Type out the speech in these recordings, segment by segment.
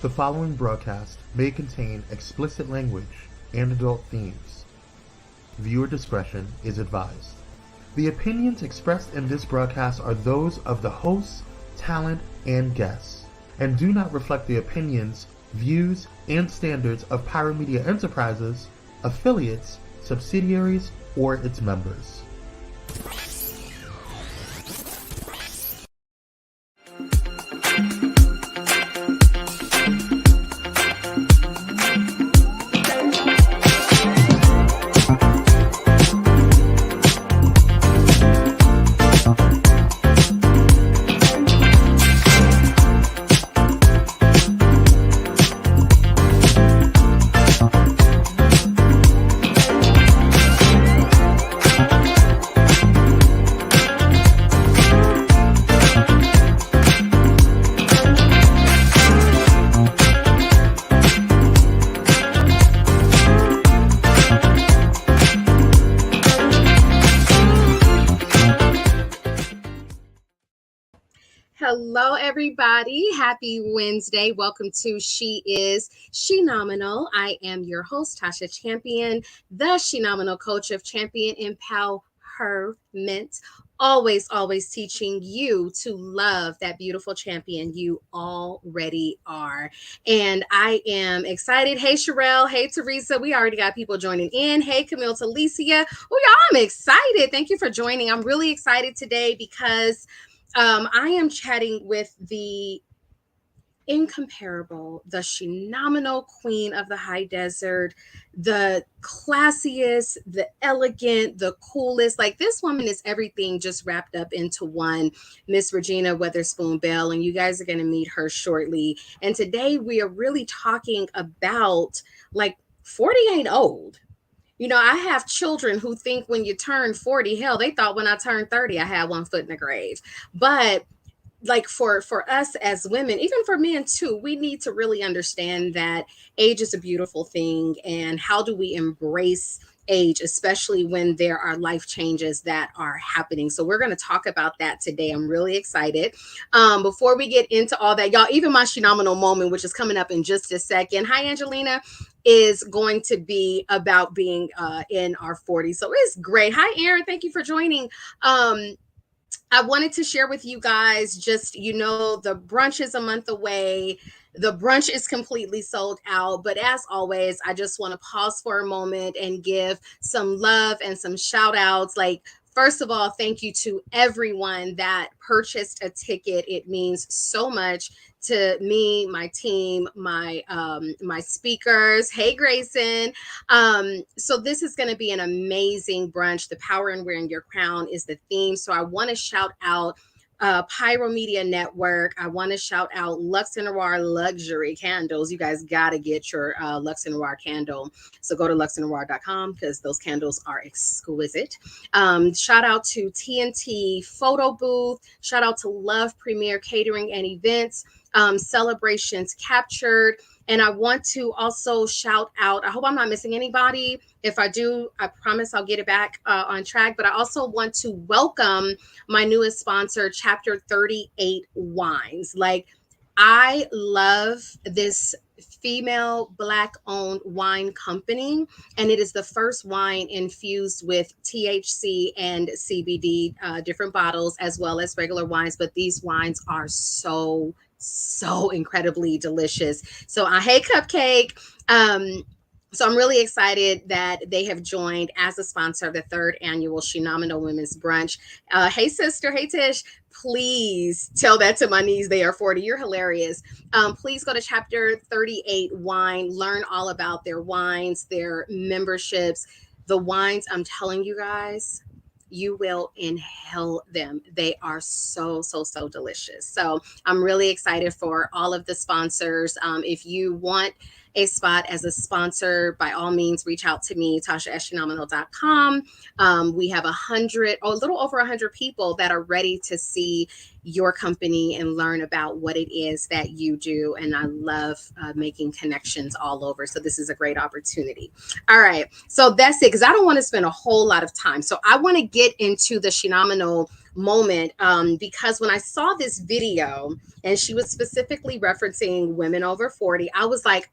The following broadcast may contain explicit language and adult themes. Viewer discretion is advised. The opinions expressed in this broadcast are those of the hosts, talent, and guests, and do not reflect the opinions, views, and standards of Pyro Media Enterprises, affiliates, subsidiaries, or its members. Hello, everybody. Happy Wednesday. Welcome to She Is Shenomenal. I am your host, Tasha Champion, the Shenomenal coach of champion empowerment. Always teaching you to love that beautiful champion you already are. And I am excited. Hey, Sherelle. Hey, Teresa. We already got people joining in. Hey, Camille, Talicia. Oh, y'all, I'm excited. Thank you for joining. I'm really excited today because I am chatting with the incomparable, the Shenomenal queen of the high desert, the classiest, the elegant, the coolest. Like, this woman is everything just wrapped up into one, Miss Regina Weatherspoon Bell, and you guys are going to meet her shortly. And today we are really talking about, like, 40 ain't old. You know, I have children who think when you turn 40, hell, they thought when I turned 30, I had one foot in the grave. But like for us as women, even for men too, we need to really understand that age is a beautiful thing. And how do we embrace age, especially when there are life changes that are happening? So we're going to talk about that today. I'm really excited. Before we get into all that, y'all, even my Shenomenal moment, which is coming up in just a second. Hi, Angelina, is going to be about being in our 40s. So it's great. Hi, Aaron. Thank you for joining. I wanted to share with you guys just, the brunch is a month away. The brunch is completely sold out. But as always, I just want to pause for a moment and give some love and some shout outs. Like, first of all, thank you to everyone that purchased a ticket. It means so much to me, my team, my speakers. Hey, Grayson. So this is going to be an amazing brunch. The Power in Wearing Your Crown is the theme. So I want to shout out Pyro Media Network. I want to shout out Luxe Noir Luxury Candles. You guys got to get your Luxe Noir candle. So go to luxenoir.com because those candles are exquisite. Shout out to TNT Photo Booth. Shout out to Love Premier Catering and Events. Celebrations Captured. And I want to also shout out, I hope I'm not missing anybody. If I do, I promise I'll get it back on track. But I also want to welcome my newest sponsor, Chapter 38 Wines. Like, I love this female Black-owned wine company, and it is the first wine infused with THC and CBD, different bottles, as well as regular wines. But these wines are so incredibly delicious. So hey, Cupcake. So I'm really excited that they have joined as a sponsor of the third annual Shenomenal Women's Brunch. Hey, sister. Hey, Tish. Please tell that to my niece. They are 40. You're hilarious. Please go to Chapter 38 Wine. Learn all about their wines, their memberships. The wines, I'm telling you guys, you will inhale them. They are so delicious. So I'm really excited for all of the sponsors. If you want a spot as a sponsor, by all means, reach out to me, tasha@shenomenal.com. We have a little over 100 people that are ready to see your company and learn about what it is that you do. And I love making connections all over. So this is a great opportunity. All right. So that's it, because I don't want to spend a whole lot of time. So I want to get into the Shenomenal moment, because when I saw this video and she was specifically referencing women over 40, I was like,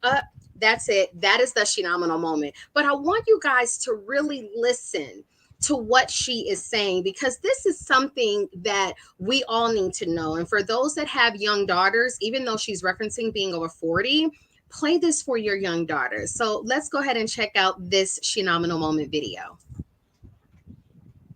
that's it. That is the Shenomenal moment. But I want you guys to really listen to what she is saying, because this is something that we all need to know. And for those that have young daughters, even though she's referencing being over 40, play this for your young daughters. So let's go ahead and check out this Shenomenal moment video.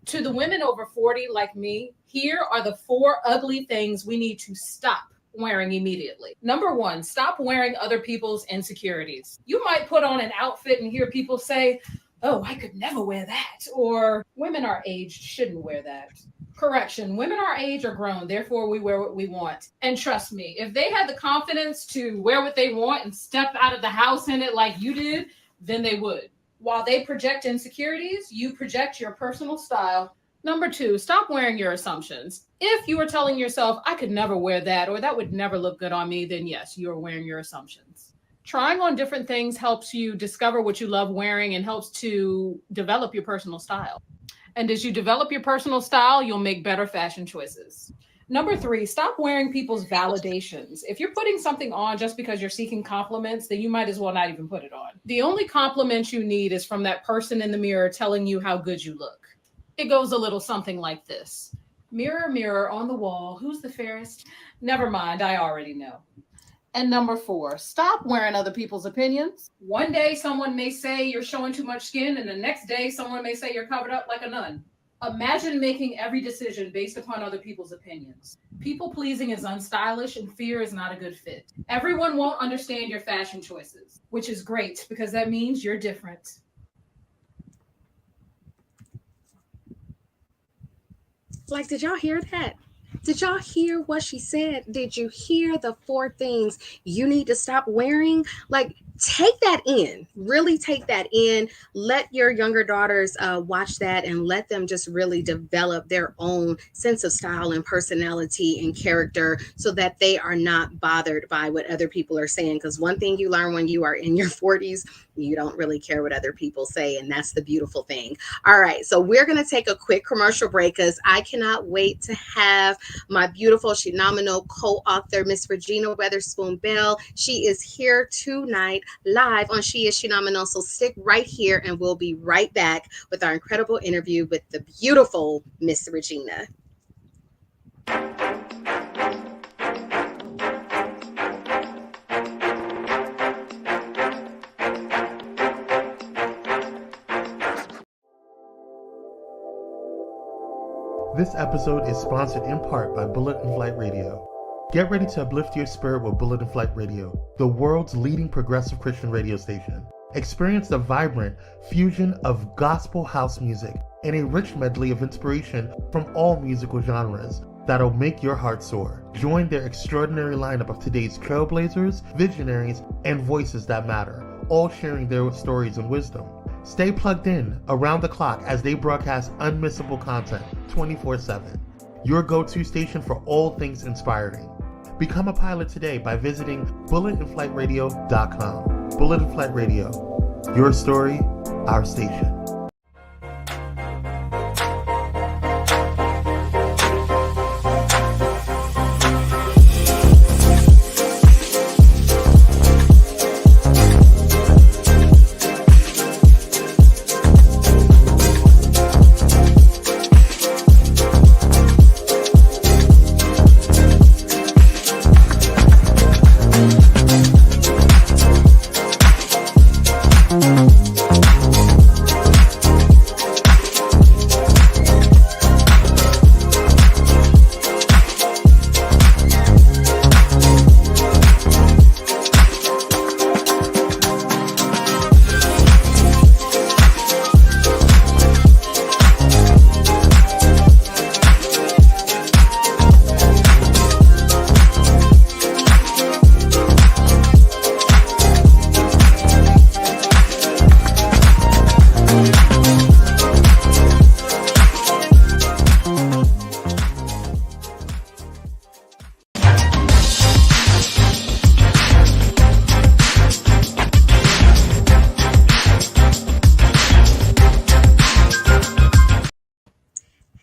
To the women over 40 like me, here are the 4 ugly things we need to stop wearing immediately. Number 1, stop wearing other people's insecurities. You might put on an outfit and hear people say, "Oh, I could never wear that," or "Women our age shouldn't wear that." Correction, women our age are grown, therefore we wear what we want. And trust me, if they had the confidence to wear what they want and step out of the house in it like you did, then they would. While they project insecurities, you project your personal style. Number 2, stop wearing your assumptions. If you are telling yourself, "I could never wear that," or "that would never look good on me," then yes, you are wearing your assumptions. Trying on different things helps you discover what you love wearing and helps to develop your personal style. And as you develop your personal style, you'll make better fashion choices. Number 3, stop wearing people's validations. If you're putting something on just because you're seeking compliments, then you might as well not even put it on. The only compliment you need is from that person in the mirror telling you how good you look. It goes a little something like this. "Mirror, mirror on the wall, who's the fairest?" Never mind, I already know. And number 4, stop wearing other people's opinions. One day someone may say you're showing too much skin, and the next day someone may say you're covered up like a nun. Imagine making every decision based upon other people's opinions. People pleasing is unstylish and fear is not a good fit. Everyone won't understand your fashion choices, which is great because that means you're different. Like, did y'all hear that? Did y'all hear what she said? Did you hear the 4 things you need to stop wearing? Like, take that in. Really take that in. Let your younger daughters watch that and let them just really develop their own sense of style and personality and character so that they are not bothered by what other people are saying. Because one thing you learn when you are in your 40s, you don't really care what other people say. And that's the beautiful thing. All right. So we're going to take a quick commercial break because I cannot wait to have my beautiful Shenomenal co-author, Miss Regina Weatherspoon Bell. She is here tonight live on She is Shenomenal. So stick right here and we'll be right back with our incredible interview with the beautiful Miss Regina. This episode is sponsored in part by Bullet and Flight Radio. Get ready to uplift your spirit with Bullet and Flight Radio, the world's leading progressive Christian radio station. Experience the vibrant fusion of gospel house music and a rich medley of inspiration from all musical genres that'll make your heart soar. Join their extraordinary lineup of today's trailblazers, visionaries, and voices that matter, all sharing their stories and wisdom. Stay plugged in around the clock as they broadcast unmissable content 24/7. Your go-to station for all things inspiring. Become a pilot today by visiting bulletandflightradio.com. Bullet and Flight Radio. Your story, our station.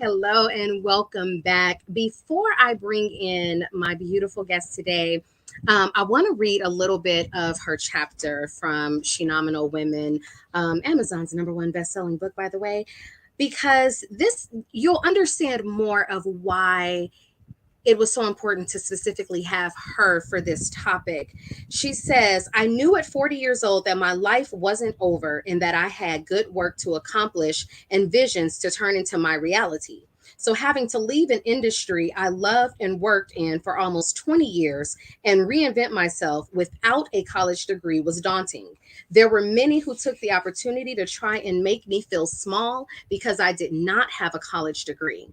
Hello and welcome back. Before I bring in my beautiful guest today, I want to read a little bit of her chapter from Shenomenal Women, Amazon's #1 best-selling book, by the way, because this you'll understand more of why it was so important to specifically have her for this topic. She says, I knew at 40 years old that my life wasn't over and that I had good work to accomplish and visions to turn into my reality. So, having to leave an industry I loved and worked in for almost 20 years and reinvent myself without a college degree was daunting. There were many who took the opportunity to try and make me feel small because I did not have a college degree.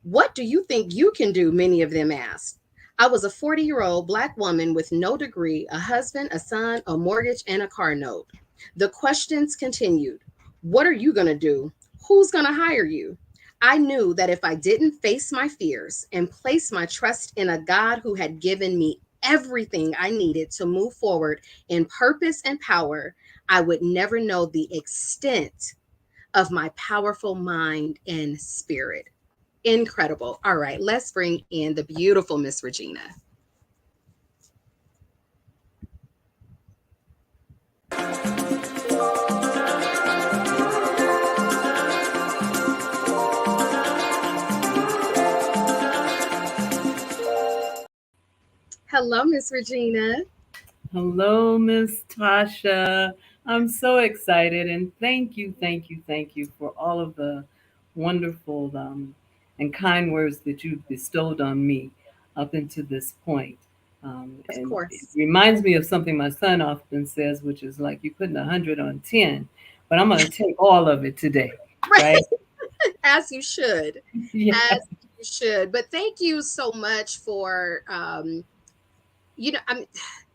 What do you think you can do? Many of them asked. I was a 40-year-old Black woman with no degree, a husband, a son, a mortgage, and a car note. The questions continued. What are you going to do? Who's going to hire you? I knew that if I didn't face my fears and place my trust in a God who had given me everything I needed to move forward in purpose and power, I would never know the extent of my powerful mind and spirit. Incredible. All right, let's bring in the beautiful Miss Regina. Hello, Miss Regina. Hello, Miss Tasha. I'm so excited and thank you for all of the wonderful and kind words that you've bestowed on me up until this point. Of And it course. reminds me of something my son often says, which is like you putting 100 on 10, but I'm going to take all of it today, Right. right? As you should. Yeah. As you should. But thank you so much for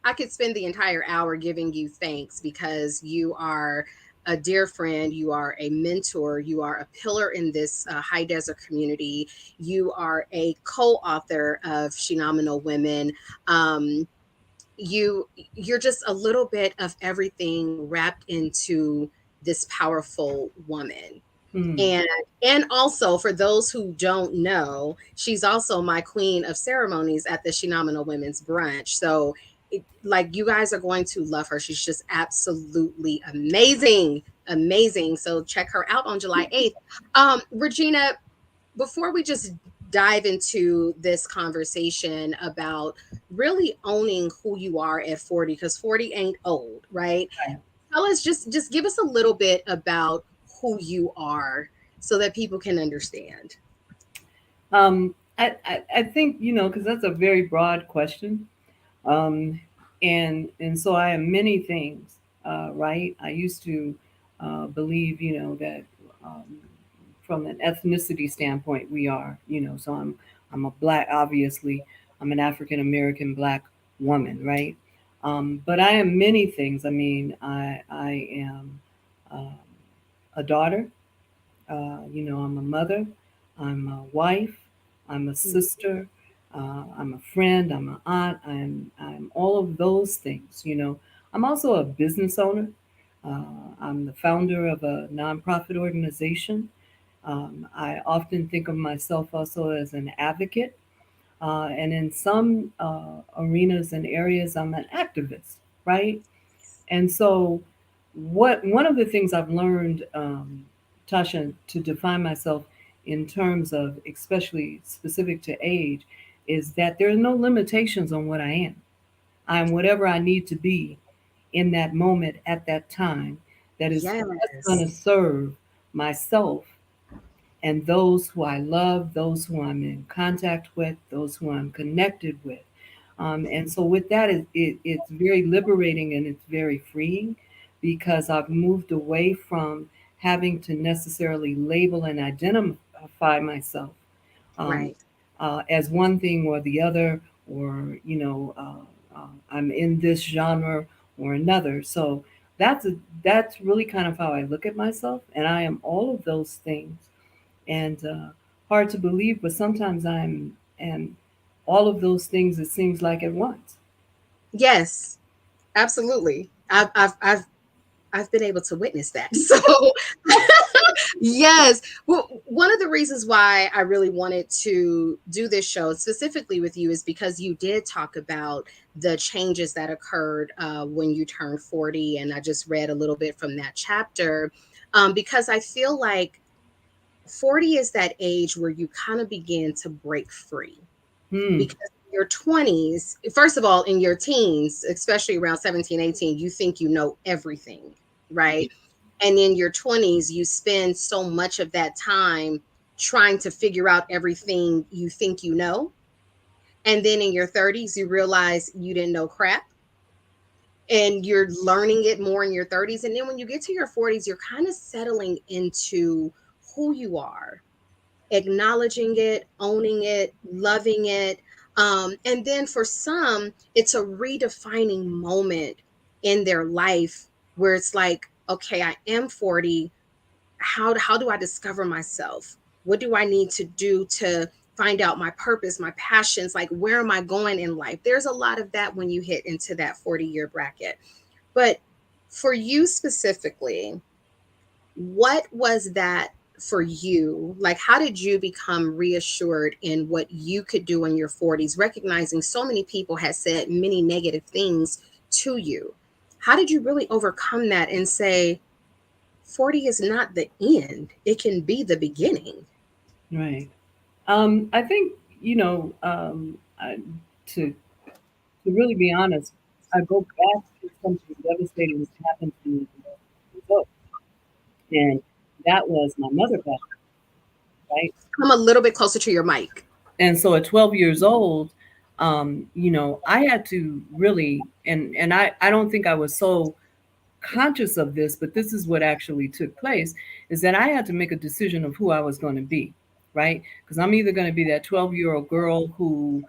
I could spend the entire hour giving you thanks because you are a dear friend, you are a mentor, you are a pillar in this high desert community, you are a co-author of Phenomenal Women. Um, you're just a little bit of everything wrapped into this powerful woman. Hmm. And also for those who don't know, she's also my queen of ceremonies at the Shenomenal Women's Brunch. So like you guys are going to love her. She's just absolutely amazing. Amazing. So check her out on July 8th. Regina, before we just dive into this conversation about really owning who you are at 40, because 40 ain't old, right? Right. Tell us, just give us a little bit about who you are so that people can understand. I think, because that's a very broad question. Um, and so I am many things, right? I used to believe, that um, from an ethnicity standpoint, we are, so I'm a black, obviously, I'm an African American black woman, right? But I am many things. I mean, I am um, a daughter. I'm a mother, I'm a wife, I'm a sister, I'm a friend, I'm an aunt, I'm all of those things. I'm also a business owner. I'm the founder of a nonprofit organization. I often think of myself also as an advocate. And in some arenas and areas, I'm an activist, right? And so, what one of the things I've learned, Tasha, to define myself in terms of, especially specific to age, is that there are no limitations on what I am. I'm whatever I need to be in that moment at that time that is best going to Yes. serve myself and those who I love, those who I'm in contact with, those who I'm connected with. And so, with that, it's very liberating and it's very freeing because I've moved away from having to necessarily label and identify myself um, Right. as one thing or the other, or, I'm in this genre or another. So, that's really kind of how I look at myself. And I am all of those things and hard to believe, but sometimes I'm and all of those things it seems like at once. Yes, absolutely. I've been able to witness that. So Yes. Well, one of the reasons why I really wanted to do this show specifically with you is because you did talk about the changes that occurred when you turned 40. And I just read a little bit from that chapter because I feel like 40 is that age where you kind of begin to break free. Hmm. Because in your 20s, first of all, in your teens, especially around 17, 18, you think you know everything, right? And in your 20s, you spend so much of that time trying to figure out everything you think you know. And then in your 30s, you realize you didn't know crap and you're learning it more in your 30s. And then when you get to your 40s, you're kind of settling into who you are, acknowledging it, owning it, loving it. And then for some, it's a redefining moment in their life where it's like, okay, I am 40. How do I discover myself? What do I need to do to find out my purpose, my passions? Like, where am I going in life? There's a lot of that when you hit into that 40-year bracket. But for you specifically, what was that for you? Like, how did you become reassured in what you could do in your 40s, recognizing so many people had said many negative things to you? How did you really overcome that and say, 40 is not the end, it can be the beginning? Right. I think, to really be honest, I go back to something devastating that happened to me when I was 12 years old. And that was my mother passed, right? Come a little bit closer to your mic. And so at 12 years old, I had to really, and I don't think I was so conscious of this, but this is what actually took place, is that I had to make a decision of who I was going to be, right? Because I'm either going to be that 12-year-old girl who,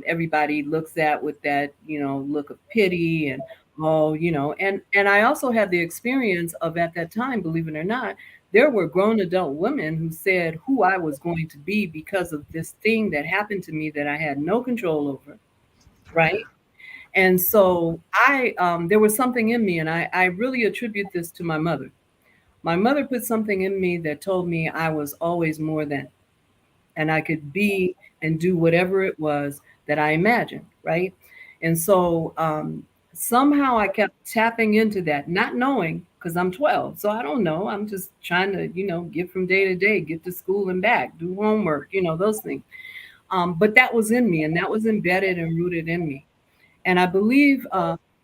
everybody looks at with that, look of pity and, oh, and I also had the experience of at that time, believe it or not, there were grown adult women who said who I was going to be because of this thing that happened to me that I had no control over, right? And so there was something in me, and I really attribute this to my mother. My mother put something in me that told me I was always more than, and I could be and do whatever it was that I imagined, right? And so somehow I kept tapping into that, not knowing, because I'm 12, so I don't know. I'm just trying to, get from day to day, get to school and back, do homework, those things. But that was in me, and that was embedded and rooted in me. And I believe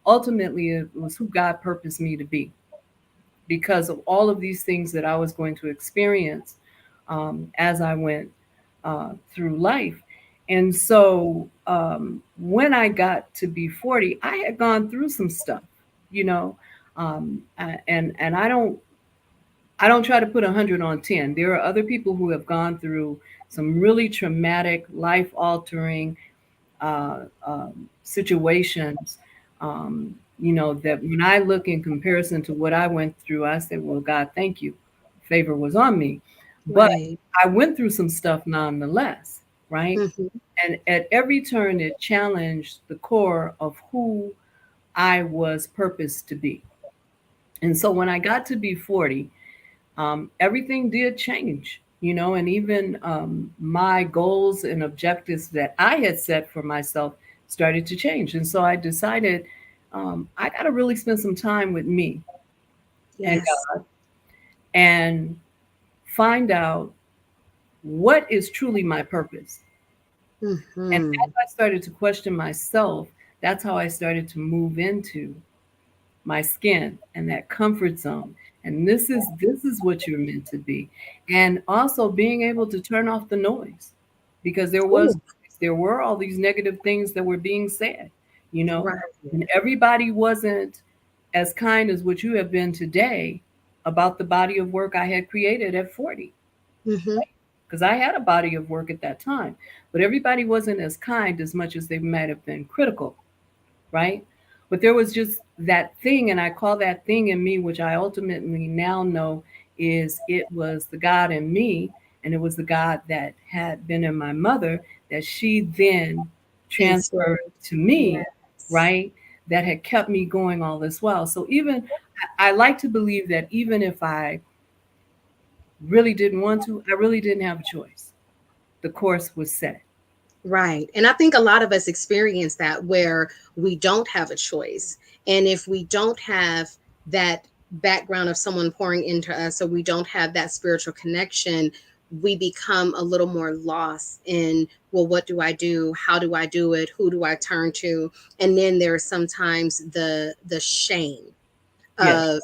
ultimately it was who God purposed me to be because of all of these things that I was going to experience as I went through life. And so when I got to be 40, I had gone through some stuff, and I don't try to put 100 on 10. There are other people who have gone through some really traumatic, life altering situations, that when I look in comparison to what I went through, I said, well, God, thank you. Favor was on me. But Right. I went through some stuff nonetheless, right? Mhm. And at every turn, it challenged the core of who I was purposed to be. And so when I got to be 40, everything did change, and even my goals and objectives that I had set for myself started to change. And so I decided I got to really spend some time with me and Yes. God and find out what is truly my purpose. And Hmm. as I started to question myself, that's how I started to move into my skin and that comfort zone. And this is what you're meant to be. And also being able to turn off the noise because Ooh, there were all these negative things that were being said, you know, right. and everybody wasn't as kind as what you have been today about the body of work I had created at 40. Hmm. Because I had a body of work at that time, but everybody wasn't as kind as much as they might have been critical, right? But there was just that thing, and I call that thing in me, which I ultimately now know is it was the God in me, and it was the God that had been in my mother that she then transferred Instilled. to me, Yes. right? That had kept me going all this while. So even I like to believe that even if I really didn't want to, I really didn't have a choice. The course was set. Right. And I think a lot of us experience that where we don't have a choice. And if we don't have that background of someone pouring into us, or we don't have that spiritual connection, we become a little more lost in, well, what do I do? How do I do it? Who do I turn to? And then there's sometimes the shame Yes. of,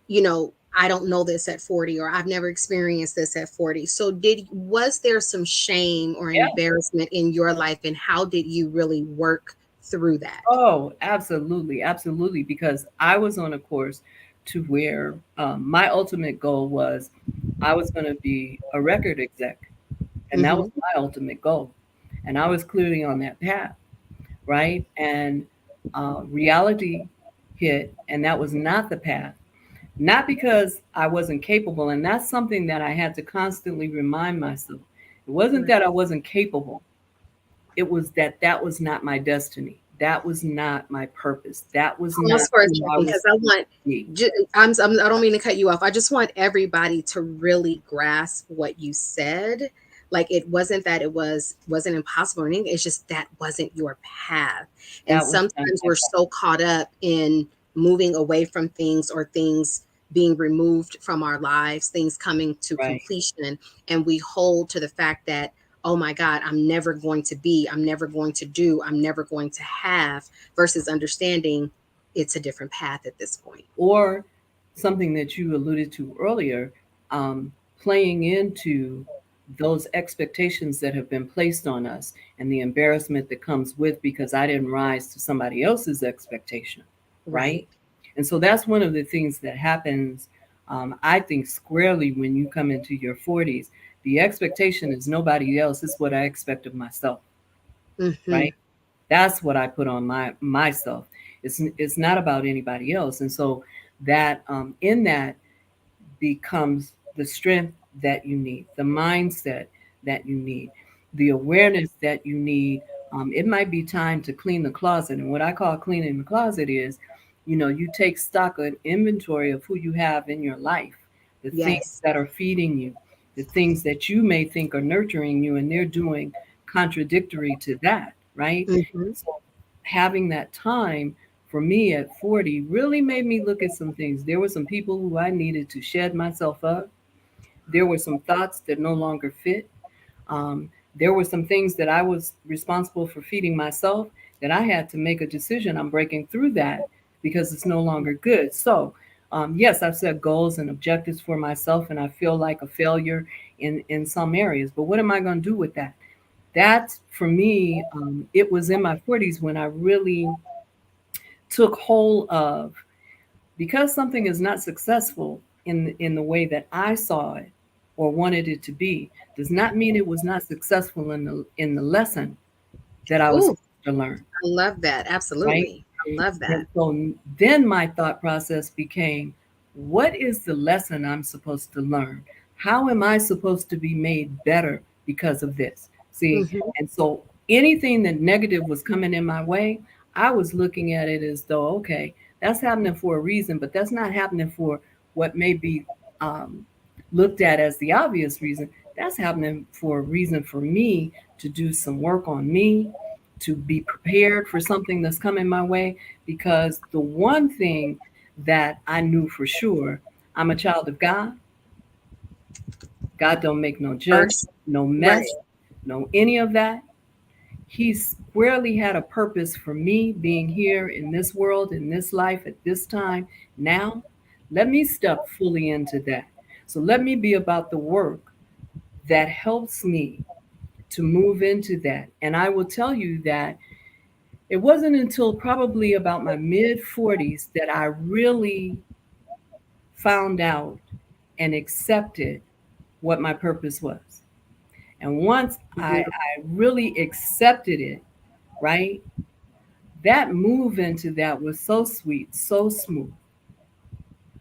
you know, I don't know this at 40, or I've never experienced this at 40. So was there some shame or Yeah. embarrassment in your life, and how did you really work through that? Oh, absolutely. Absolutely. Because I was on a course to where my ultimate goal was I was going to be a record exec. And that was Hmm. my ultimate goal. And I was clearly on that path. Right. And reality hit, and that was not the path. Not because I wasn't capable. And that's something that I had to constantly remind myself. It wasn't Right. that I wasn't capable, it was that that was not my destiny. That was not my purpose. That was not Pause for a who I second, because was I supposed want, to be. I don't mean to cut you off. I just want everybody to really grasp what you said. Like, it wasn't that it wasn't impossible or anything. It's just that wasn't your path. And That was not sometimes my we're so caught up in moving away from things, or things being removed from our lives, things coming to right. completion, and we hold to the fact that, oh my God, I'm never going to be, I'm never going to do, I'm never going to have, versus understanding it's a different path at this point. Or something that you alluded to earlier, playing into those expectations that have been placed on us and the embarrassment that comes with because I didn't rise to somebody else's expectation, Right. right? And so that's one of the things that happens, I think, squarely when you come into your 40s. The expectation is nobody else, it's what I expect of myself, Hmm. right? That's what I put on myself. It's not about anybody else. And so that in that becomes the strength that you need, the mindset that you need, the awareness that you need. It might be time to clean the closet. And what I call cleaning the closet is, you take stock and inventory of who you have in your life, the things Yes. that are feeding you, the things that you may think are nurturing you, and they're doing contradictory to that, right? Hmm. So having that time for me at 40 really made me look at some things. There were some people who I needed to shed myself of. There were some thoughts that no longer fit. There were some things that I was responsible for feeding myself that I had to make a decision. I'm breaking through that because it's no longer good. So, yes, I've set goals and objectives for myself, and I feel like a failure in some areas. But what am I going to do with that? That, for me, it was in my 40s when I really took hold of, because something is not successful in the way that I saw it or wanted it to be, does not mean it was not successful in the lesson that I was Ooh, supposed to learn, I love that. right? Absolutely. I love that. And so then my thought process became, what is the lesson I'm supposed to learn? How am I supposed to be made better because of this? See, Hmm. and so anything that negative was coming in my way, I was looking at it as though, okay, that's happening for a reason, but that's not happening for what may be um, looked at as the obvious reason. That's happening for a reason for me to do some work on me, to be prepared for something that's coming my way. Because the one thing that I knew for sure, I'm a child of God. God don't make no junk, First, no right. mess, no any of that. He squarely had a purpose for me being here in this world, in this life, at this time. Now, let me step fully into that. So let me be about the work that helps me to move into that. And I will tell you that it wasn't until probably about my mid 40s that I really found out and accepted what my purpose was. And once I really accepted it, right, that move into that was so sweet, so smooth,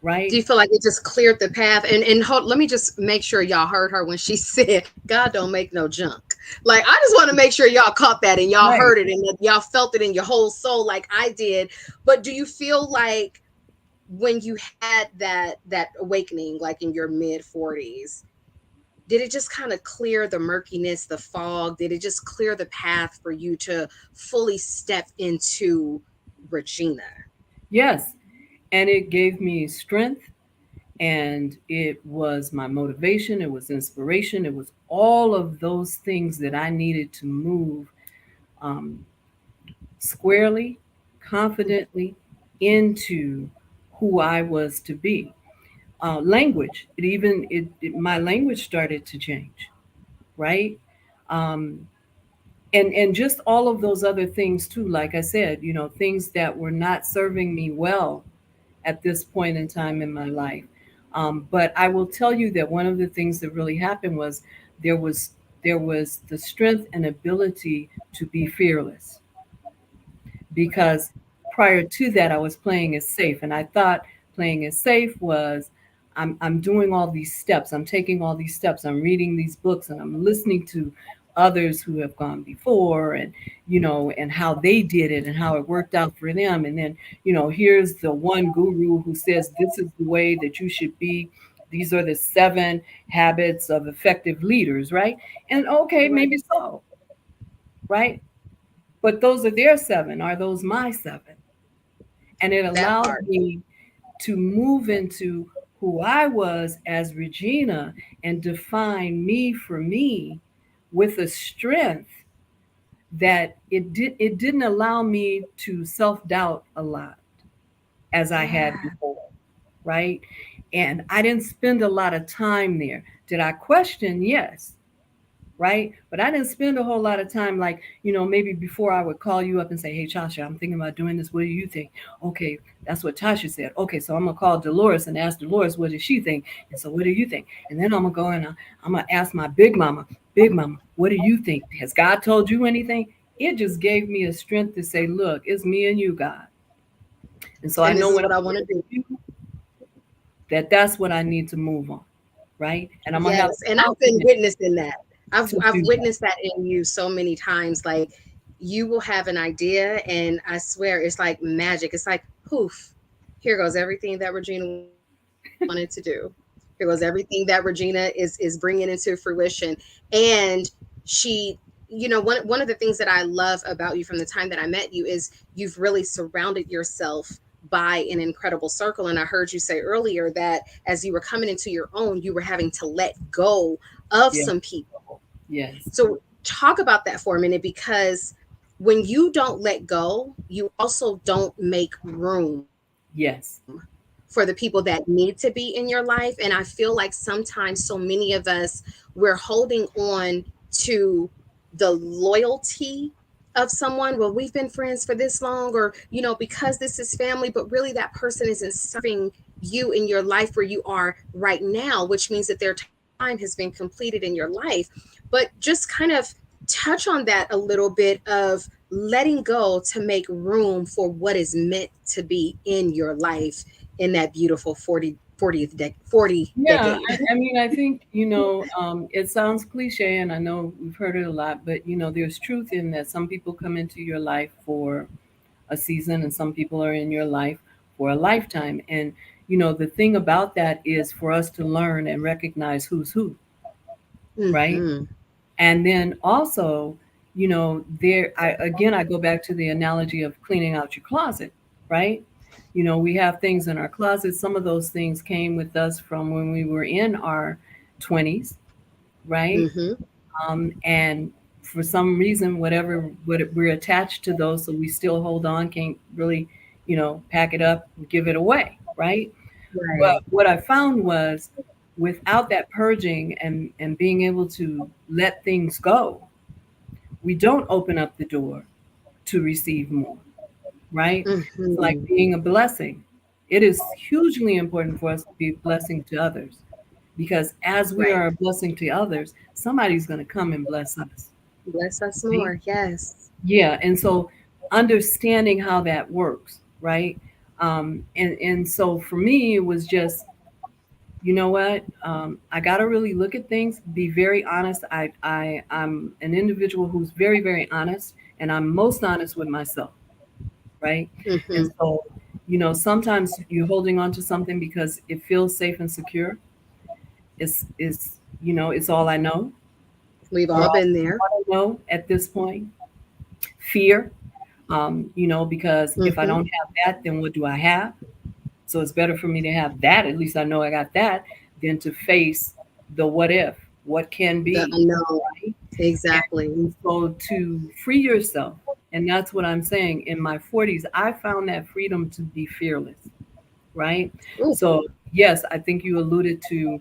Do right? you feel like it just cleared the path? And let me just make sure y'all heard her when she said, "God don't make no junk." Like, I just want to make sure y'all caught that and y'all Right. heard it and that y'all felt it in your whole soul, like I did. But do you feel like when you had that awakening, like in your mid 40s, did it just kind of clear the murkiness, the fog? Did it just clear the path for you to fully step into Regina? Yes. And it gave me strength, and it was my motivation, it was inspiration, it was all of those things that I needed to move um, squarely, confidently into who I was to be. Language, my language started to change, right? Um, and just all of those other things too. Like I said, things that were not serving me well at this point in time in my life. But I will tell you that one of the things that really happened was there was there was the strength and ability to be fearless, because prior to that I was playing it safe, and I thought playing it safe was I'm doing all these steps, I'm taking all these steps, I'm reading these books, and I'm listening to others who have gone before, and and how they did it and how it worked out for them. And then here's the one guru who says this is the way that you should be, these are the 7 habits of effective leaders, right? And okay, Right. maybe so, right? But those are their 7. Are those my 7? And it That allowed part. me to move into who I was as Regina and define me for me with a strength that it didn't allow me to self-doubt a lot as I had Yeah. before, right? And I didn't spend a lot of time there. Did I question? Yes, right? But I didn't spend a whole lot of time, like, maybe before I would call you up and say, hey, Tasha, I'm thinking about doing this. What do you think? Okay, that's what Tasha said. Okay, so I'm going to call Dolores and ask Dolores, what does she think? And so, what do you think? And then I'm going to go and I'm going to ask my big mama, what do you think? Has God told you anything? It just gave me a strength to say, look, it's me and you, God. And so I And this know is when what I I'm want to with do. you, that's what I need to move on, right? And I'm going to have Yes, and the I've been confidence witnessing that. I've to I've do that. witnessed that in you so many times. Like you will have an idea, and I swear it's like magic. It's like poof, here goes everything that Regina wanted to do. Here goes everything that Regina is bringing into fruition, and she. One of the things that I love about you from the time that I met you is you've really surrounded yourself by an incredible circle. And I heard you say earlier that as you were coming into your own, you were having to let go of Yeah. some people. Yes. So, talk about that for a minute, because when you don't let go, you also don't make room Yes. for the people that need to be in your life. And I feel like sometimes so many of us, we're holding on to the loyalty of someone. Well, we've been friends for this long, or because this is family, but really that person isn't serving you in your life where you are right now, which means that their time has been completed in your life. But just kind of touch on that a little bit of letting go to make room for what is meant to be in your life in that beautiful 40 Yeah, decade. I mean, I think, it sounds cliche, and I know we've heard it a lot, but, there's truth in that. Some people come into your life for a season, and some people are in your life for a lifetime. And, the thing about that is for us to learn and recognize who's who, right? Hmm. And then also, I go back to the analogy of cleaning out your closet, right? We have things in our closet. Some of those things came with us from when we were in our 20s, right? Hmm. And for some reason, what we're attached to those, so we still hold on, can't really, pack it up and give it away, right? But Right. what I found was, without that purging and being able to let things go, we don't open up the door to receive more, right? It's like Hmm. being a blessing. It is hugely important for us to be a blessing to others, because as we Right. are a blessing to others, somebody's going to come and bless us, Bless us right? more. Yes. Yeah. And so understanding how that works, right? And so for me, it was just, you know what? I got to really look at things, be very honest. I'm an individual who's very, very honest, and I'm most honest with myself, right? And Hmm. so Sometimes you're holding on to something because it feels safe and secure. It's all I know. We've Or all all been there. I know at this point. Fear, because if I Hmm. don't have that, then what do I have? So it's better for me to have that. At least I know I got that than to face the what if, what can The be. unknown. Right? Exactly. And so to free yourself, and that's what I'm saying. In my 40s, I found that freedom to be fearless, right? Ooh, So, yes, I think you alluded to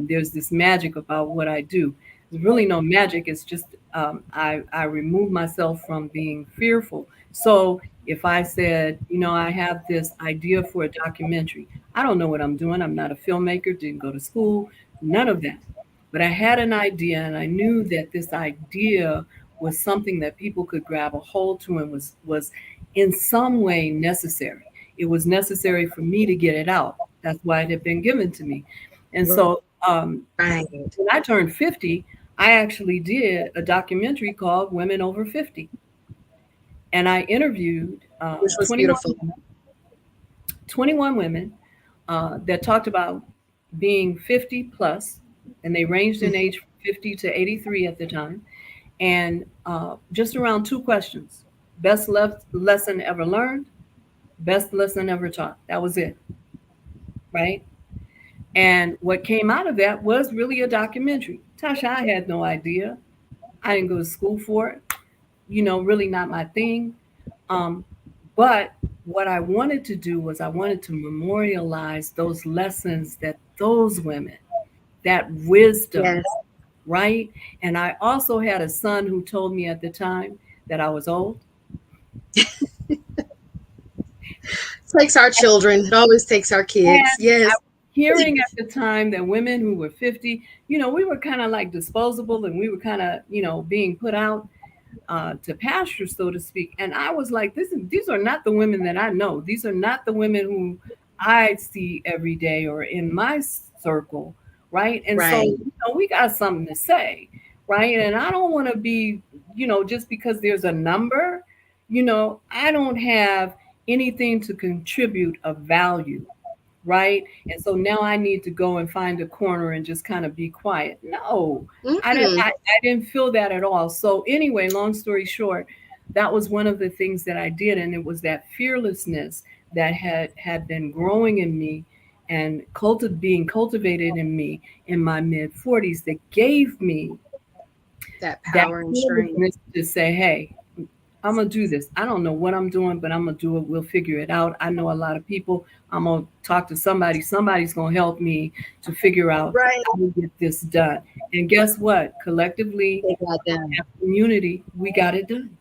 there's this magic about what I do. There's really no magic. It's just I remove myself from being fearful. So, if I said, I have this idea for a documentary, I don't know what I'm doing. I'm not a filmmaker, didn't go to school, none of that. But I had an idea, and I knew that this idea was something that people could grab a hold to and was in some way necessary. It was necessary for me to get it out. That's why it had been given to me. And so right. when I turned 50, I actually did a documentary called Women Over 50. And I interviewed Which was beautiful. 21 women that talked about being 50 plus, and they ranged in age from 50 to 83 at the time. And just around two questions: best lesson ever learned, best lesson ever taught. That was it, right? And what came out of that was really a documentary. Tasha, I had no idea. I didn't go to school for it. Really not my thing. Um, but what I wanted to do was I wanted to memorialize those lessons that those women, that wisdom, Yes. right? And I also had a son who told me at the time that I was old. Takes our children. It always takes our kids. And Yes. I was hearing at the time that women who were 50, we were kind of like disposable, and we were kind of, being put out to pasture, so to speak. And I was like, these are not the women that I know. These are not the women who I see every day or in my circle, right? And so, Right. we got something to say, right? And I don't want to be, just because there's a number, I don't have anything to contribute of value, right? And so now I need to go and find a corner and just kind of be quiet. No, Mm-hmm. I didn't feel that at all. So anyway, long story short, that was one of the things that I did, and it was that fearlessness that had been growing in me and being cultivated in me in my mid 40s that gave me That that power and strength. fearlessness to say, hey, I'm gonna do this. I don't know what I'm doing, but I'm gonna do it. We'll figure it out. I know a lot of people. I'm gonna talk to somebody. Somebody's gonna help me to figure out Right. how to get this done. And guess what? Collectively, They got that. as a community, we got it done.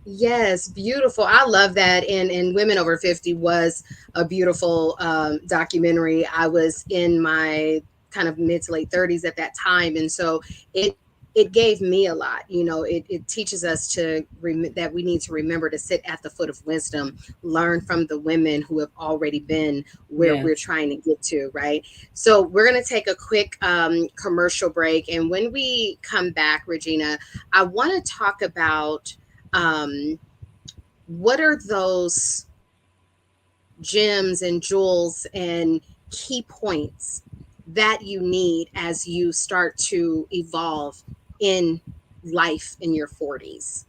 Yes, beautiful. I love that. And Women Over 50 was a beautiful documentary. I was in my kind of mid to late 30s at that time. And so it gave me a lot. It teaches us that we need to remember to sit at the foot of wisdom, learn from the women who have already been where Yes. we're trying to get to, right? So we're going to take a quick commercial break. And when we come back, Regina, I want to talk about what are those gems and jewels and key points that you need as you start to evolve in life in your 40s?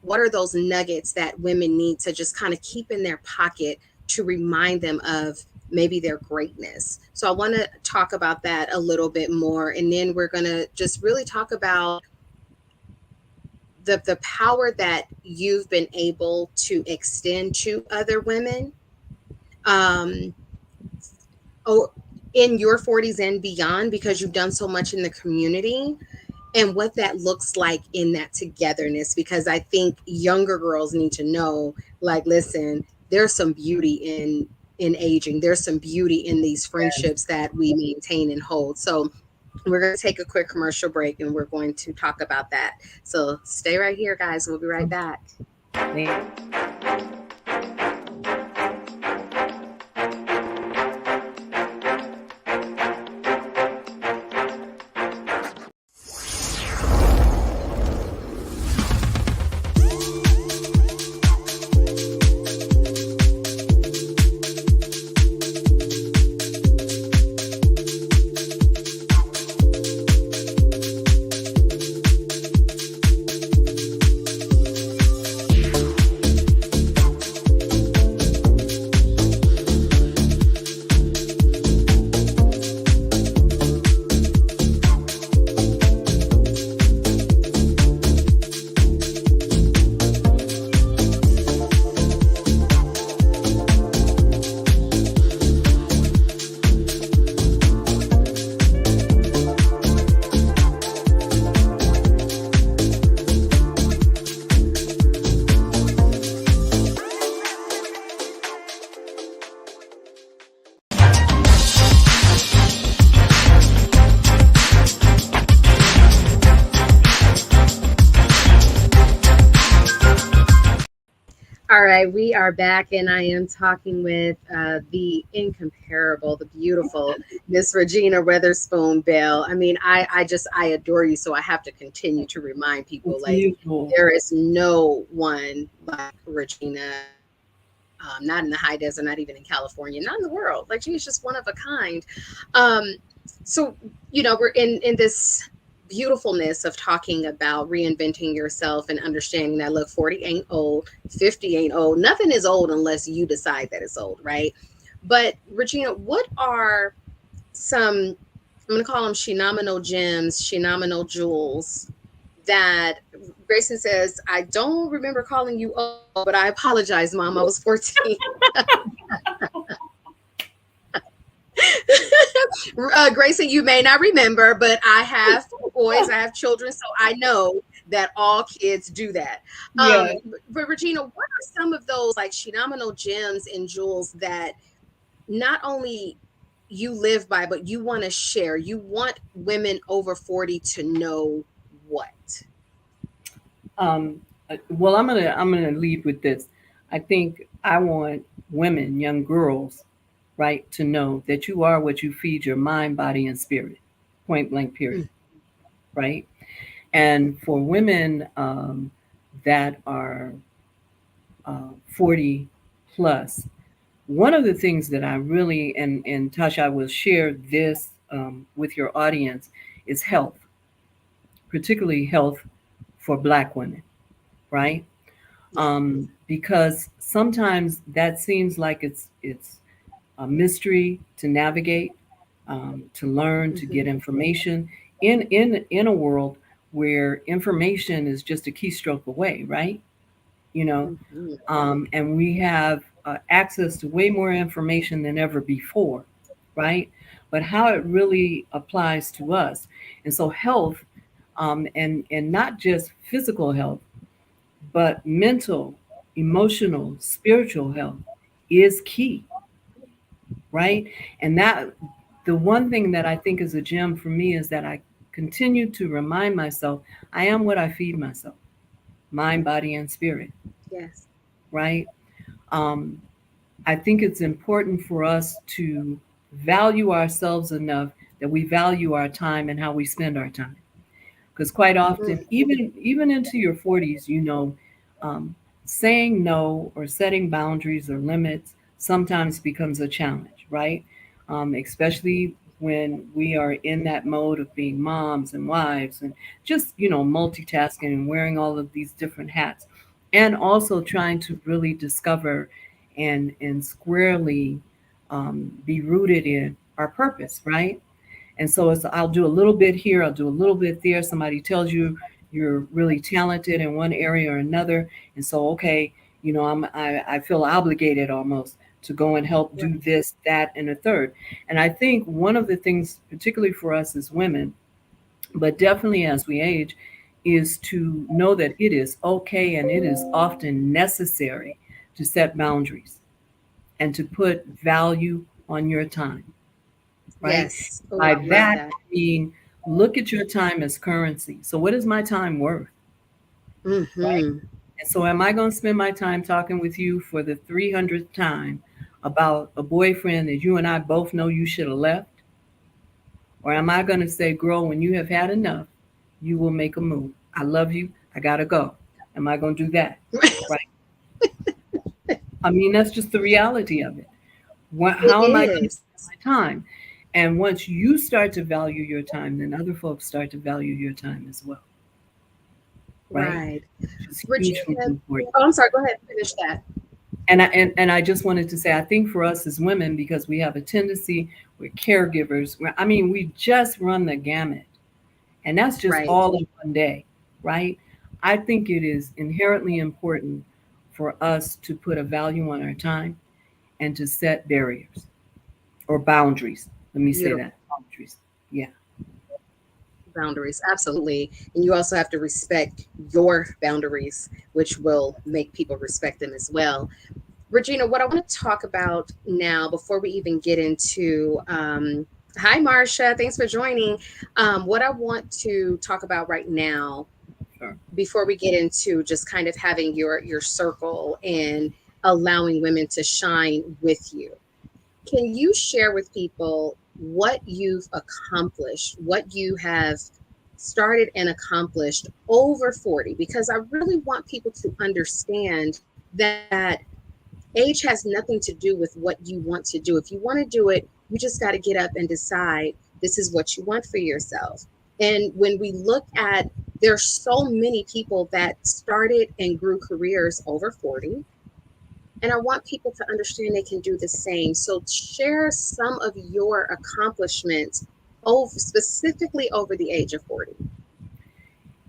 What are those nuggets that women need to just kind of keep in their pocket to remind them of maybe their greatness? So I want to talk about that a little bit more, and then we're going to just really talk about the power that you've been able to extend to other women in your 40s and beyond, because you've done so much in the community, and what that looks like in that togetherness. Because I think younger girls need to know, like, listen, there's some beauty in aging. There's some beauty in these friendships that we maintain and hold. So we're going to take a quick commercial break, and we're going to talk about that. So stay right here, guys. We'll be right back. All right, we are back, and I am talking with the incomparable, the beautiful Miss Regina Weatherspoon Bell. I mean, I adore you, so I have to continue to remind people It's like beautiful. there is no one like Regina, not in the high desert, not even in California, not in the world. Like she's just one of a kind. Um, so we're in this beautifulness of talking about reinventing yourself and understanding that look, 40 ain't old, 50 ain't old, nothing is old unless you decide that it's old, right? But Regina, what are some, I'm going to call them Shenomenal gems, Shenomenal jewels that Grayson says, I don't remember calling you old, but I apologize, Mom, I was 14. Grayson, you may not remember, but I have boys, I have children, so I know that all kids do that. Yeah. But Regina, what are some of those like phenomenal gems and jewels that not only you live by, but you want to share? You want women over 40 to know what? Well, I'm gonna lead with this. I think I want women, young girls, right, to know that you are what you feed your mind, body, and spirit. Point blank. Period. Mm. Right. And for women that are 40 plus, one of the things that I really, and Tasha, I will share this with your audience, is health, particularly health for Black women, right? Because sometimes that seems like it's a mystery to navigate, to learn, to get Mhm. information in a world where information is just a keystroke away, right? You know, Mhm. and we have access to way more information than ever before, right? But how it really applies to us, and so health, and not just physical health, but mental, emotional, spiritual health is key, right? And that the one thing that I think is a gem for me is that I continue to remind myself I am what I feed myself, mind, body, and spirit, Yes. right? Um, I think it's important for us to value ourselves enough that we value our time and how we spend our time. Because quite often, Mm. even into your 40s, um, saying no or setting boundaries or limits sometimes becomes a challenge, right? Especially when we are in that mode of being moms and wives and just multitasking and wearing all of these different hats, and also trying to really discover and squarely be rooted in our purpose, right? And so it's I'll do a little bit here, I'll do a little bit there. Somebody tells you you're really talented in one area or another, and so okay, I feel obligated almost to go and help Right. do this, that, and a third. And I think one of the things, particularly for us as women, but definitely as we age, is to know that it is okay and it is often necessary to set boundaries and to put value on your time, right? Yes. Oh, By I love that, that. I mean, look at your time as currency. So, what is my time worth, right? Hmm. And so, am I going to spend my time talking with you for the 300th time about a boyfriend that you and I both know you should have left? Or am I going to say, girl, when you have had enough, you will make a move? I love you. I got to go. Am I going to do that? Right. I mean, that's just the reality of it. It How am I going to is. spend my time? And once you start to value your time, then other folks start to value your time as well, right? Right. Which is hugely Regina, important. oh, I'm sorry, go ahead, finish that. And I just wanted to say, I think for us as women, because we have a tendency, we're caregivers. I mean, we just run the gamut, and that's just Right. all in one day, right? I think it is inherently important for us to put a value on our time and to set barriers or boundaries. Let me say Beautiful. that boundaries. Yeah. Boundaries, absolutely. And you also have to respect your boundaries, which will make people respect them as well. Regina, what I want to talk about now, before we even get into, hi, Marcia, thanks for joining. What I want to talk about right now Sure. before we get into just kind of having your circle and allowing women to shine with you, can you share with people what you've accomplished, what you have started and accomplished over 40? Because I really want people to understand that age has nothing to do with what you want to do. If you want to do it, you just got to get up and decide this is what you want for yourself. And when we look at, there's so many people that started and grew careers over 40, and I want people to understand they can do the same. So share some of your accomplishments over, specifically over the age of 40.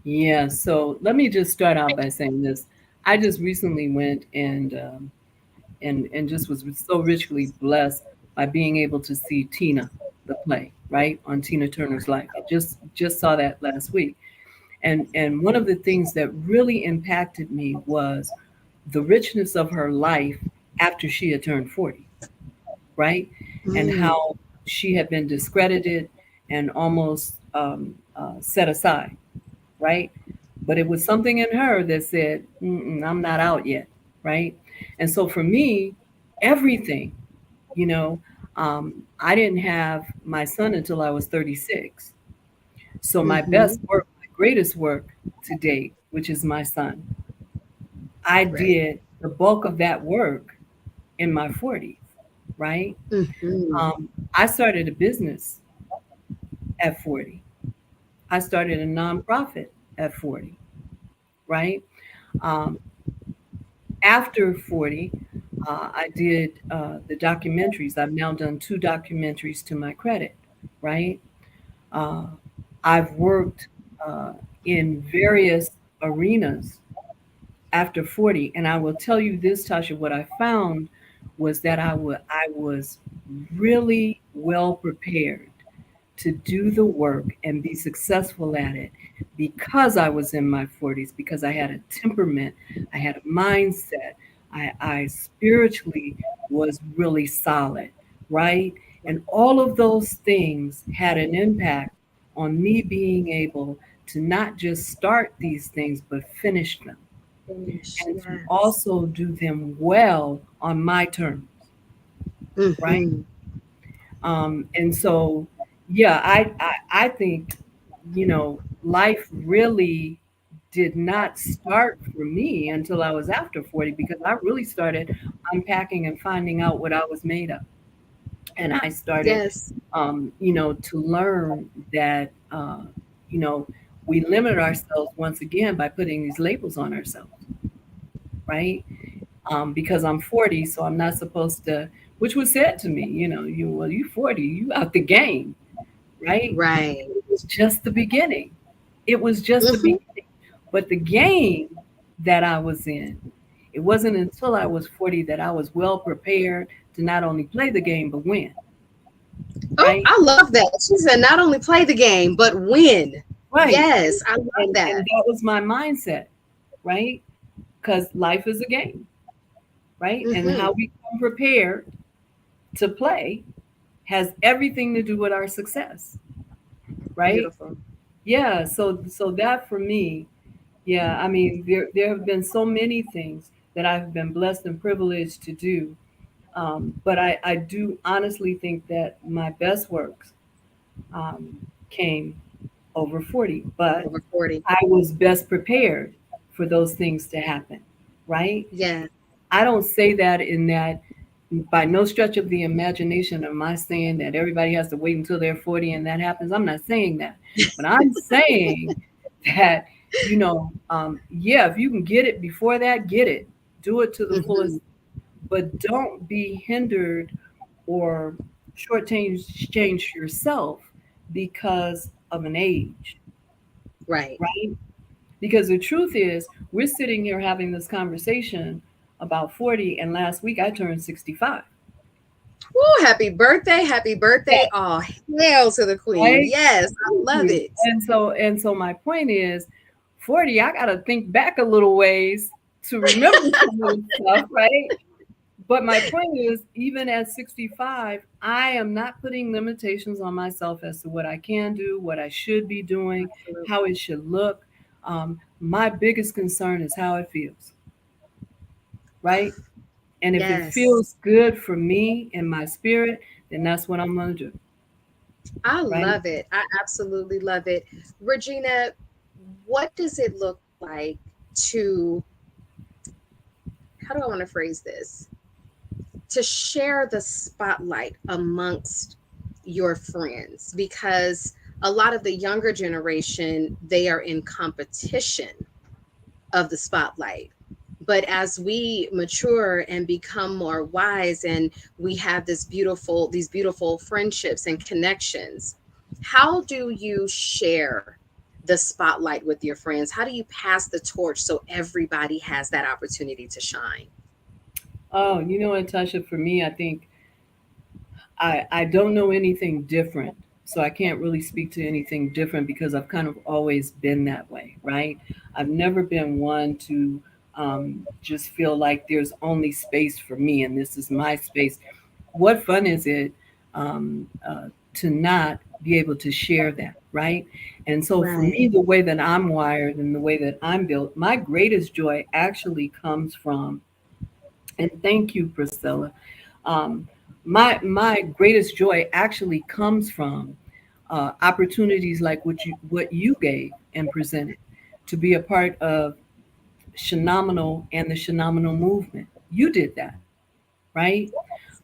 Yeah, so let me just start out by saying this. I just recently went and just was so richly blessed by being able to see Tina, the play, right, on Tina Turner's life. I just saw that last week. And one of the things that really impacted me was the richness of her life after she had turned 40, right? And Mm, how she had been discredited and almost set aside, right? But it was something in her that said, I'm not out yet, right? And so for me, everything, you know, I didn't have my son until I was 36. So my mm-hmm. best work, my greatest work to date, which is my son, I Right. did the bulk of that work in my 40s, right? Mm-hmm. I started a business at 40. I started a nonprofit at 40, right? Um, After 40, I did the documentaries. I've now done 2 documentaries to my credit, right? Uh, I've worked uh, in various arenas after 40. And I will tell you this, Tasha, what I found was that I was really well prepared to do the work and be successful at it because I was in my 40s, because I had a temperament, I had a mindset, I spiritually was really solid, right? And all of those things had an impact on me being able to not just start these things, but finish them Finish. and to Yes. also do them well on my terms, right? Mm-hmm. And so, yeah, I think, life really did not start for me until I was after 40 because I really started unpacking and finding out what I was made of. And I started, Yes. to learn that, we limit ourselves once again by putting these labels on ourselves, right? Because I'm 40, so I'm not supposed to, which was said to me, you 40, you out the game, right? Right. It was just the beginning. It was just the Mm-hmm. beginning. But the game that I was in, it wasn't until I was 40 that I was well prepared to not only play the game, but win, Oh, right? I love that. She said not only play the game, but win. Right. Yes, I love And that. that was my mindset, right? Because life is a game, right? And Mm-hmm. how we come prepared to play has everything to do with our success, right? Beautiful. Yeah, so that for me, yeah, I mean, there have been so many things that I've been blessed and privileged to do. But I do honestly think that my best works came over 40, but Over 40. I was best prepared for those things to happen, right? Yeah. I don't say that in that by no stretch of the imagination am I saying that everybody has to wait until they're 40 and that happens. I'm not saying that. But I'm saying that, yeah, if you can get it before that, get it. Do it to the Mm-hmm. fullest, but don't be hindered or change yourself because of an age, Right. right? Because the truth is, we're sitting here having this conversation about 40, and last week I turned 65. Woo, happy birthday. Happy birthday. Yes, Oh, hail to the queen. right? Yes, I Thank love you. it. And so my point is, 40, I gotta think back a little ways to remember some of the stuff, right? But my point is, even at 65, I am not putting limitations on myself as to what I can do, what I should be doing, Absolutely. how it should look. my biggest concern is how it feels, right? And if it Yes. feels good for me and my spirit, then that's what I'm going to do, I right? love it. I absolutely love it. Regina, what does it look like to, how do I want to phrase this? To share the spotlight amongst your friends, because a lot of the younger generation, they are in competition of the spotlight. But as we mature and become more wise, and we have these beautiful friendships and connections, how do you share the spotlight with your friends? How do you pass the torch so everybody has that opportunity to shine? Oh, you know what, Tasha, for me, I think I don't know anything different. So I can't really speak to anything different because I've kind of always been that way, right? I've never been one to just feel like there's only space for me and this is my space. What fun is it to not be able to share that, right? And so for me, Right. the way that I'm wired and the way that I'm built, my greatest joy actually comes from, and thank you, Priscilla. Um, my greatest joy actually comes from opportunities like what you gave and presented to be a part of Shenomenal and the Shenomenal movement. You did that, right?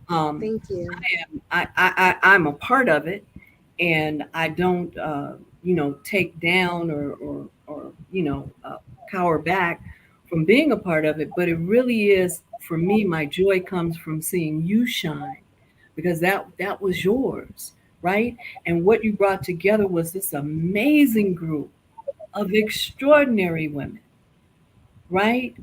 Um, Thank you. I'm a part of it, and I don't take down or cower back from being a part of it. But it really is, for me, my joy comes from seeing you shine, because that was yours, right? And what you brought together was this amazing group of extraordinary women, right?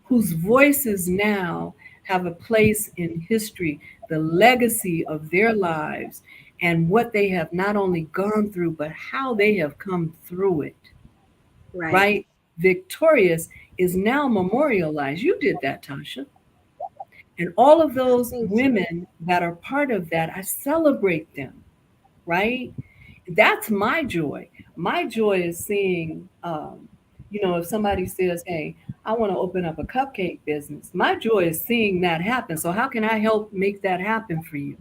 Whose voices now have a place in history, the legacy of their lives, and what they have not only gone through, but how they have come through it, Right. right? Victorious is now memorialized. You did that, Tasha. And all of those Thank you. women that are part of that, I celebrate them, right? That's my joy. My joy is seeing, if somebody says, "Hey, I want to open up a cupcake business," my joy is seeing that happen. So, how can I help make that happen for you,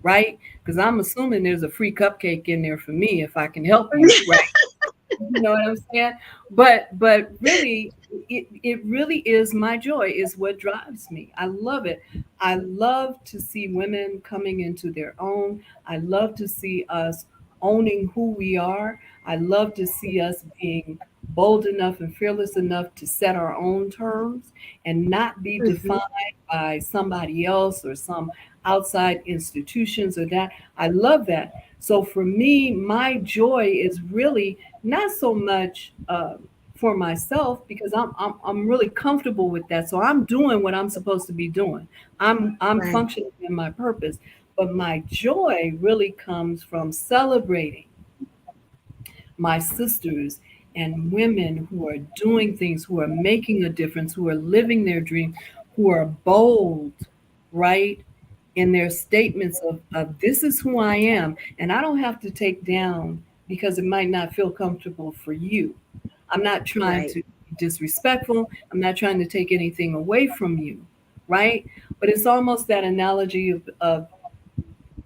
right? Because I'm assuming there's a free cupcake in there for me if I can help you, right? You know what I'm saying? But really, it really is my joy, is what drives me. I love it. I love to see women coming into their own. I love to see us owning who we are. I love to see us being bold enough and fearless enough to set our own terms and not be Mhm. defined by somebody else or some outside institutions or that. I love that. So for me, my joy is really not so much for myself, because I'm really comfortable with that. So I'm doing what I'm supposed to be doing. I'm Right. functioning in my purpose. But my joy really comes from celebrating my sisters and women who are doing things, who are making a difference, who are living their dream, who are bold, right? In their statements of this is who I am. And I don't have to take down because it might not feel comfortable for you. I'm not trying Right. to be disrespectful. I'm not trying to take anything away from you, right? But it's almost that analogy of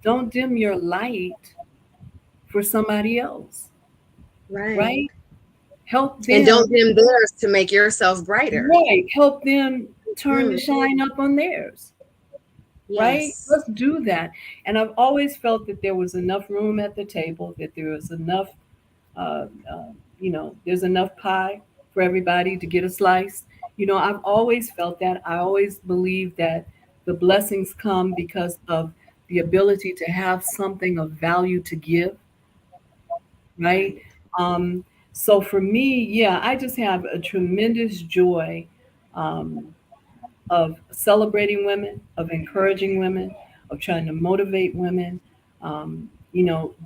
don't dim your light for somebody else, Right. right? Help And don't them, dim theirs to make yourself brighter. right? Help them turn the Mm. shine up on theirs, right? Yes. Let's do that. And I've always felt that there was enough room at the table, that there was enough, there's enough pie for everybody to get a slice. I've always felt that. I always believe that the blessings come because of the ability to have something of value to give, right? Right. Um, so for me, yeah, I just have a tremendous joy um, of celebrating women, of encouraging women, of trying to motivate women.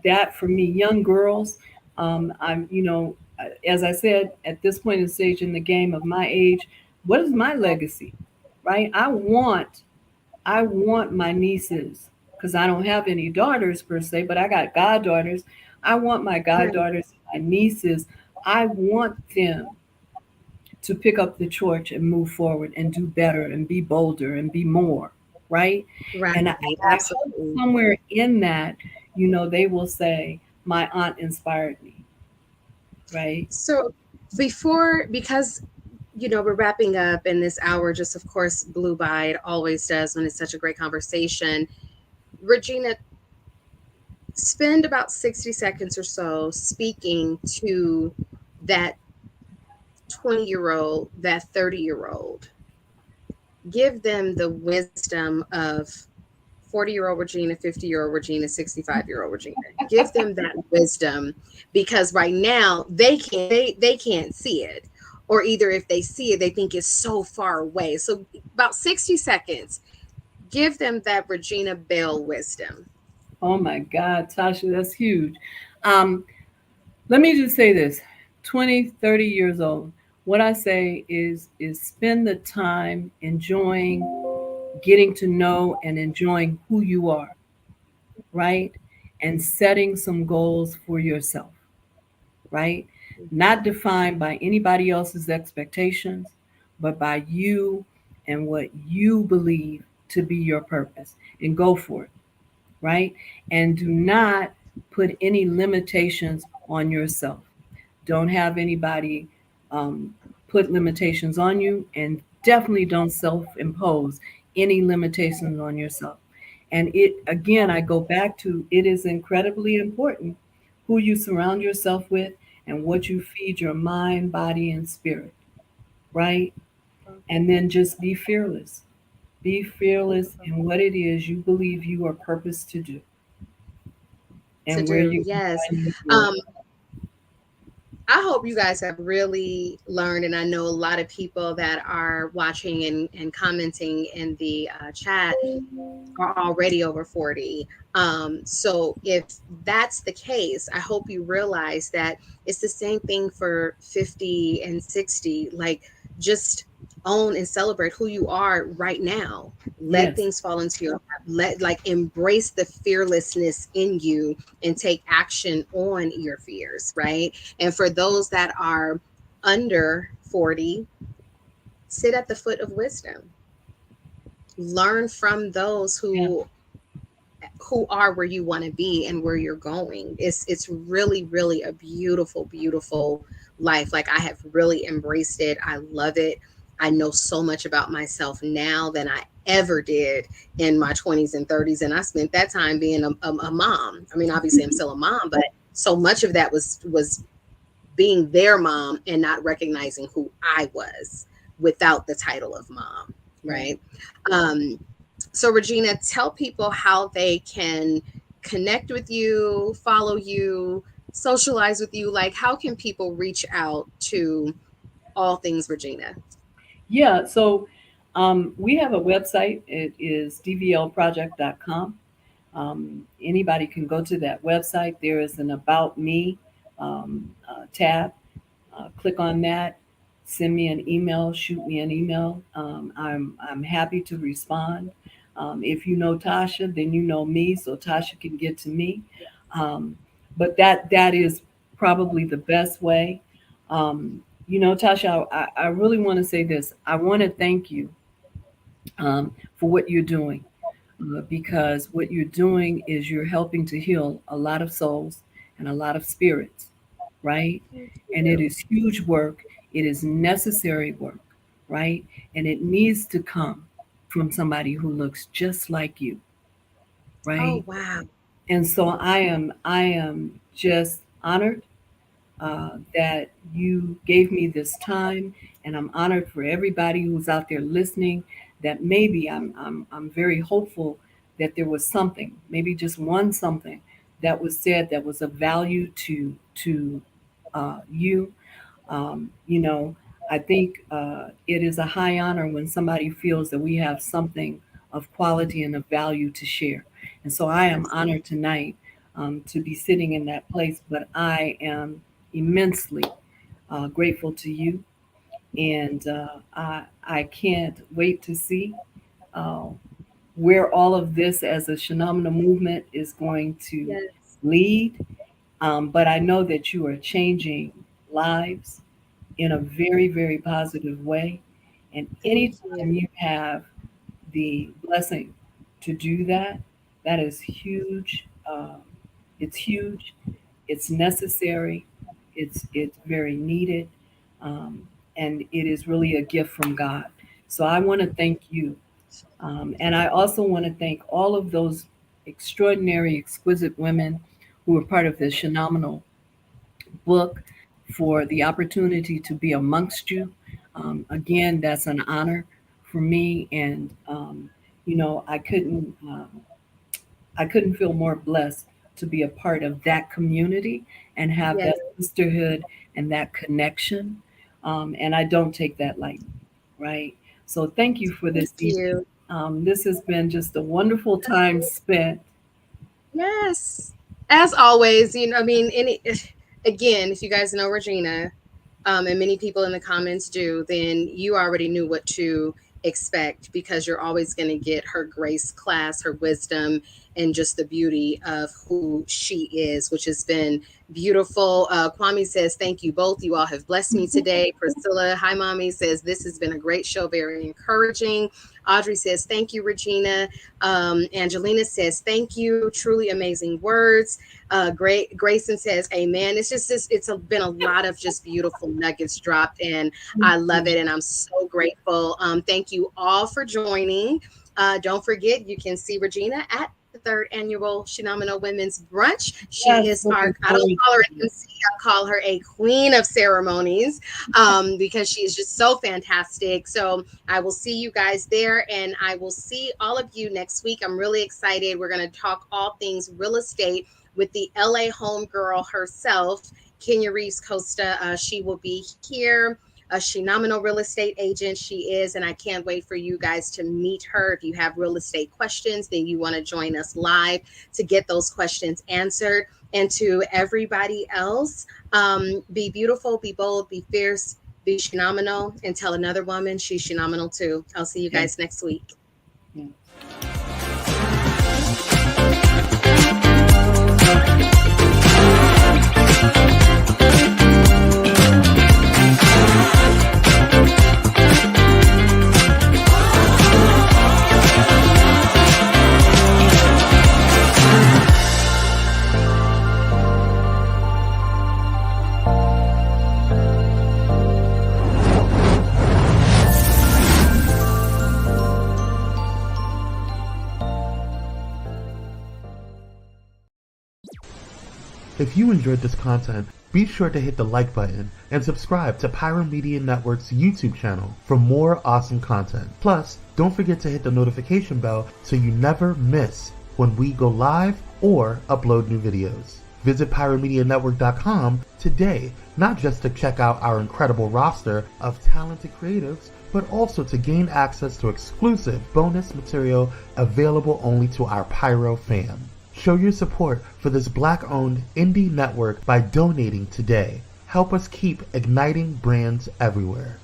That for me, young girls, as I said, at this point in stage in the game of my age, what is my legacy, right? I want my nieces, because I don't have any daughters per se, but I got goddaughters. I want my Right. goddaughters and my nieces. I want them to pick up the torch and move forward and do better and be bolder and be more, right? Right. And I hope Absolutely. somewhere in that, they will say, my aunt inspired me, right? So because we're wrapping up and this hour just of course blew by. It always does when it's such a great conversation. Regina, spend about 60 seconds or so speaking to that 20-year-old, that 30-year-old. Give them the wisdom of 40-year-old Regina, 50-year-old Regina, 65-year-old Regina. Give them that wisdom, because right now they can't see it. Or either if they see it, they think it's so far away. So about 60 seconds, give them that Regina Bell wisdom. Oh my God, Tasha, that's huge. Um, Let me just say this: 20, 30 years old. What I say is spend the time enjoying getting to know and enjoying who you are, right? And setting some goals for yourself, right? Not defined by anybody else's expectations, but by you and what you believe to be your purpose. And go for it, right? And do not put any limitations on yourself. Don't have anybody um, put limitations on you, and definitely don't self-impose any limitations on yourself. And it again, I go back to, it is incredibly important who you surround yourself with and what you feed your mind, body, and spirit, right? And then just be fearless. Be fearless in what it is you believe you are purposed to do To and where do, you are yes. going to do it. Um, I hope you guys have really learned, and I know a lot of people that are watching and commenting in the chat are already over 40. So if that's the case, I hope you realize that it's the same thing for 50 and 60. Like, just own and celebrate who you are right now. Let Yes. things fall into your lap. Embrace the fearlessness in you and take action on your fears, right? And for those that are under 40, sit at the foot of wisdom. Learn from those Yeah. who are where you want to be and where you're going. It's really, really a beautiful, beautiful life. Like, I have really embraced it. I love it. I know so much about myself now than I ever did in my 20s and 30s. And I spent that time being a mom. I mean, obviously I'm still a mom, but so much of that was being their mom and not recognizing who I was without the title of mom, Right. right? So Regina, tell people how they can connect with you, follow you, socialize with you. Like, how can people reach out to all things Regina? Yeah. So we have a website. It is dvlproject.com. Anybody can go to that website. There is an About Me tab. Click on that. Send me an email. Shoot me an email. I'm happy to respond. If you know Tasha, then you know me, so Tasha can get to me. Um, but that is probably the best way. Tasha, I really want to say this. I want to thank you for what you're doing, because what you're doing is you're helping to heal a lot of souls and a lot of spirits, right? Thank And it you. is huge work. It is necessary work, right? And it needs to come from somebody who looks just like you, Oh, right? wow. And so I am just honored that you gave me this time, and I'm honored for everybody who's out there listening. That maybe I'm very hopeful that there was something, maybe just one something that was said that was of value to you. You know, I think it is a high honor when somebody feels that we have something of quality and of value to share. And so I am Absolutely. honored tonight to be sitting in that place, but I am immensely grateful to you. And I can't wait to see uh, where all of this as a Shenomenal movement is going to Yes. lead. But I know that you are changing lives in a very, very positive way. And anytime you have the blessing to do that, that is huge. It's huge. It's necessary. It's very needed, and it is really a gift from God. So I want to thank you, and I also want to thank all of those extraordinary, exquisite women who were part of the Shenomenal book for the opportunity to be amongst you. Again, that's an honor for me, and I couldn't feel more blessed to be a part of that community and have Yes. that sisterhood and that connection. And I don't take that lightly, right? So thank you for this Thank evening. you. This has been just a wonderful time spent. Yes. As always, I mean, again, if you guys know Regina, and many people in the comments do, then you already knew what to expect, because you're always going to get her grace class, her wisdom, and just the beauty of who she is, which has been beautiful. Kwame says, thank you both. You all have blessed me today. Priscilla, hi, mommy, says, this has been a great show, very encouraging. Audrey says, thank you, Regina. Angelina says, thank you. Truly amazing words. Grayson says, amen. It's been a lot of just beautiful nuggets dropped, and I love it. And I'm so grateful. Thank you all for joining. Don't forget, you can see Regina at the 3rd annual Shenomenal Women's Brunch. She is our, I don't call her an MC, I call her a queen of ceremonies, because she is just so fantastic. So I will see you guys there, and I will see all of you next week. I'm really excited. We're going to talk all things real estate with the LA homegirl herself, Kenya Reeves Costa. She will be here. A Shenomenal real estate agent she is, and I can't wait for you guys to meet her. If you have real estate questions, then you want to join us live to get those questions answered. And to everybody else, be beautiful, be bold, be fierce, be Shenomenal, and tell another woman she's Shenomenal too. I'll see you guys next week. If you enjoyed this content, be sure to hit the like button and subscribe to Pyro Media Network's YouTube channel for more awesome content. Plus, don't forget to hit the notification bell so you never miss when we go live or upload new videos. Visit pyromedianetwork.com today, not just to check out our incredible roster of talented creatives, but also to gain access to exclusive bonus material available only to our Pyro fam. Show your support for this Black-owned indie network by donating today. Help us keep igniting brands everywhere.